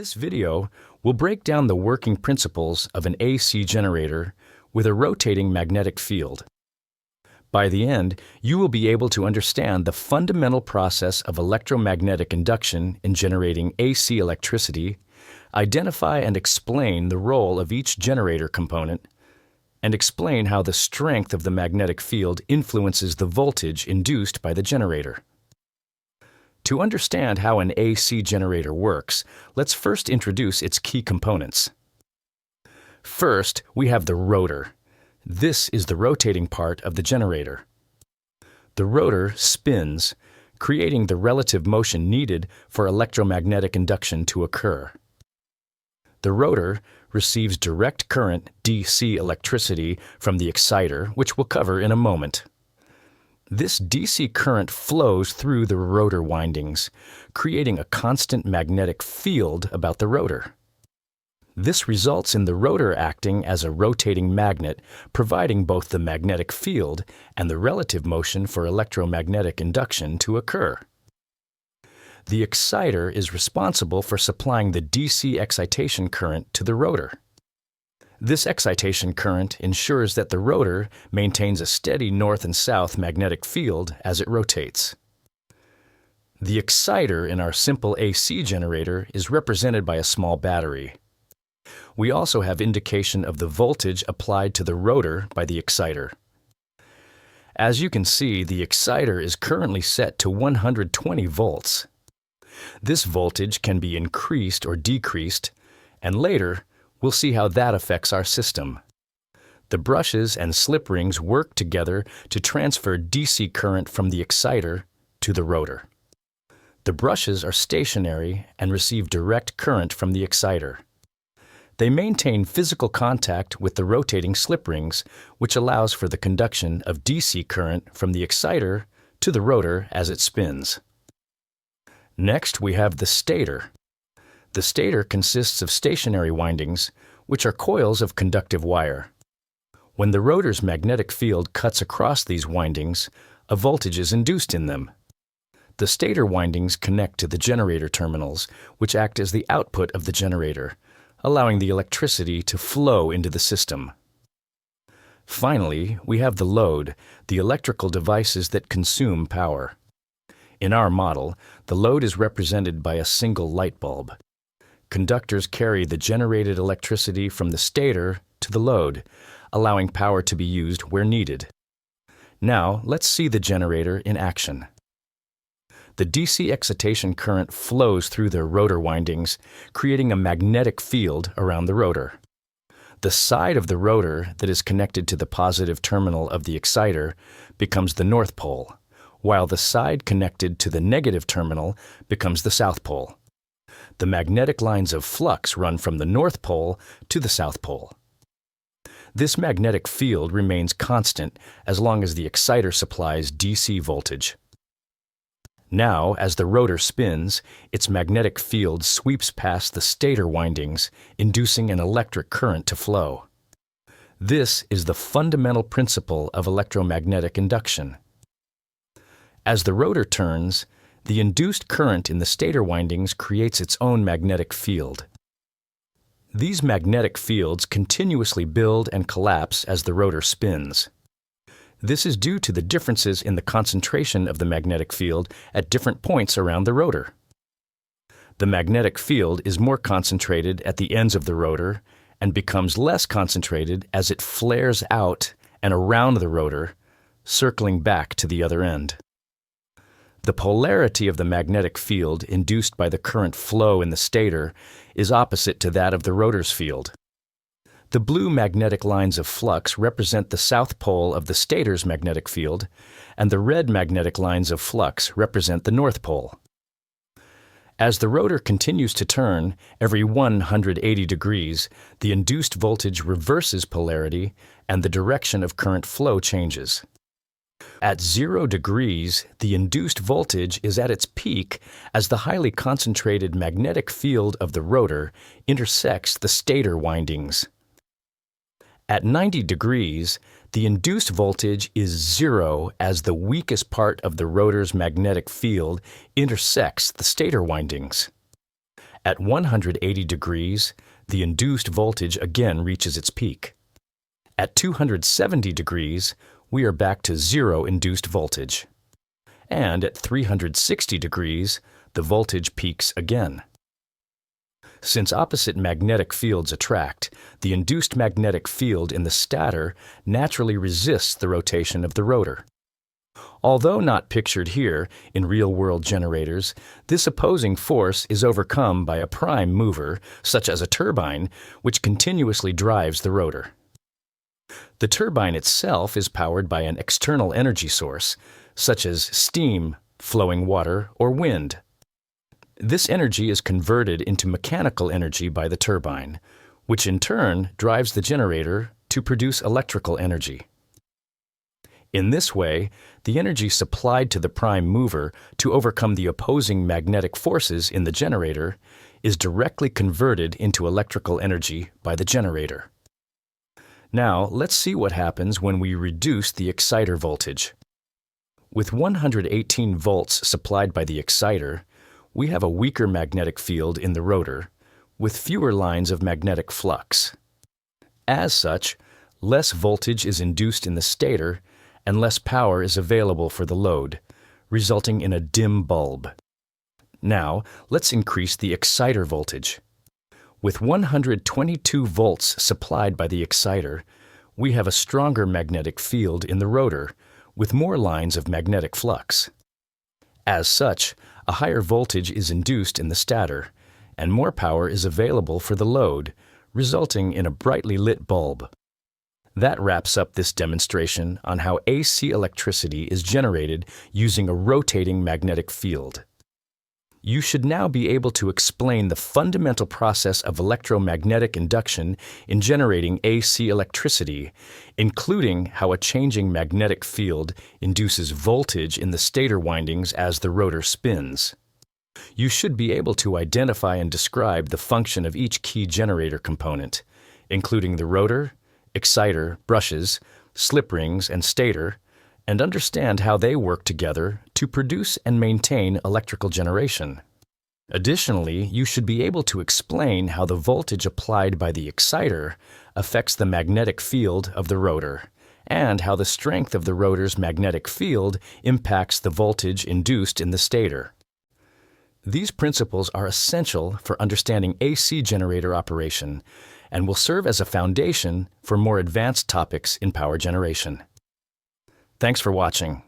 this video, we'll break down the working principles of an AC generator with a rotating magnetic field. By the end, you will be able to understand the fundamental process of electromagnetic induction in generating AC electricity, identify and explain the role of each generator component, and explain how the strength of the magnetic field influences the voltage induced by the generator. To understand how an AC generator works, let's first introduce its key components. First, we have the rotor. This is the rotating part of the generator. The rotor spins, creating the relative motion needed for electromagnetic induction to occur. The rotor receives direct current DC electricity from the exciter, which we'll cover in a moment. This DC current flows through the rotor windings, creating a constant magnetic field about the rotor. This results in the rotor acting as a rotating magnet, providing both the magnetic field and the relative motion for electromagnetic induction to occur. The exciter is responsible for supplying the DC excitation current to the rotor. This excitation current ensures that the rotor maintains a steady north and south magnetic field as it rotates. The exciter in our simple AC generator is represented by a small battery. We also have indication of the voltage applied to the rotor by the exciter. As you can see, the exciter is currently set to 120 volts. This voltage can be increased or decreased, and later, we'll see how that affects our system. The brushes and slip rings work together to transfer DC current from the exciter to the rotor. The brushes are stationary and receive direct current from the exciter. They maintain physical contact with the rotating slip rings, which allows for the conduction of DC current from the exciter to the rotor as it spins. Next, we have the stator. The stator consists of stationary windings, which are coils of conductive wire. When the rotor's magnetic field cuts across these windings, a voltage is induced in them. The stator windings connect to the generator terminals, which act as the output of the generator, allowing the electricity to flow into the system. Finally, we have the load, the electrical devices that consume power. In our model, the load is represented by a single light bulb. Conductors carry the generated electricity from the stator to the load, allowing power to be used where needed. Now, let's see the generator in action. The DC excitation current flows through the rotor windings, creating a magnetic field around the rotor. The side of the rotor that is connected to the positive terminal of the exciter becomes the north pole, while the side connected to the negative terminal becomes the south pole. The magnetic lines of flux run from the north pole to the south pole. This magnetic field remains constant as long as the exciter supplies DC voltage. Now, as the rotor spins, its magnetic field sweeps past the stator windings, inducing an electric current to flow. This is the fundamental principle of electromagnetic induction. As the rotor turns, the induced current in the stator windings creates its own magnetic field. These magnetic fields continuously build and collapse as the rotor spins. This is due to the differences in the concentration of the magnetic field at different points around the rotor. The magnetic field is more concentrated at the ends of the rotor and becomes less concentrated as it flares out and around the rotor, circling back to the other end. The polarity of the magnetic field induced by the current flow in the stator is opposite to that of the rotor's field. The blue magnetic lines of flux represent the south pole of the stator's magnetic field, and the red magnetic lines of flux represent the north pole. As the rotor continues to turn, every 180 degrees, the induced voltage reverses polarity and the direction of current flow changes. At 0 degrees, the induced voltage is at its peak as the highly concentrated magnetic field of the rotor intersects the stator windings. At 90 degrees, the induced voltage is 0 as the weakest part of the rotor's magnetic field intersects the stator windings. At 180 degrees, the induced voltage again reaches its peak. At 270 degrees, we are back to zero induced voltage. And at 360 degrees, the voltage peaks again. Since opposite magnetic fields attract, the induced magnetic field in the stator naturally resists the rotation of the rotor. Although not pictured here in real-world generators, this opposing force is overcome by a prime mover, such as a turbine, which continuously drives the rotor. The turbine itself is powered by an external energy source, such as steam, flowing water, or wind. This energy is converted into mechanical energy by the turbine, which in turn drives the generator to produce electrical energy. In this way, the energy supplied to the prime mover to overcome the opposing magnetic forces in the generator is directly converted into electrical energy by the generator. Now, let's see what happens when we reduce the exciter voltage. With 118 volts supplied by the exciter, we have a weaker magnetic field in the rotor, with fewer lines of magnetic flux. As such, less voltage is induced in the stator and less power is available for the load, resulting in a dim bulb. Now, let's increase the exciter voltage. With 122 volts supplied by the exciter, we have a stronger magnetic field in the rotor, with more lines of magnetic flux. As such, a higher voltage is induced in the stator, and more power is available for the load, resulting in a brightly lit bulb. That wraps up this demonstration on how AC electricity is generated using a rotating magnetic field. You should now be able to explain the fundamental process of electromagnetic induction in generating AC electricity, including how a changing magnetic field induces voltage in the stator windings as the rotor spins. You should be able to identify and describe the function of each key generator component, including the rotor, exciter, brushes, slip rings, and stator, and understand how they work together to produce and maintain electrical generation. Additionally, you should be able to explain how the voltage applied by the exciter affects the magnetic field of the rotor, and how the strength of the rotor's magnetic field impacts the voltage induced in the stator. These principles are essential for understanding AC generator operation and will serve as a foundation for more advanced topics in power generation. Thanks for watching.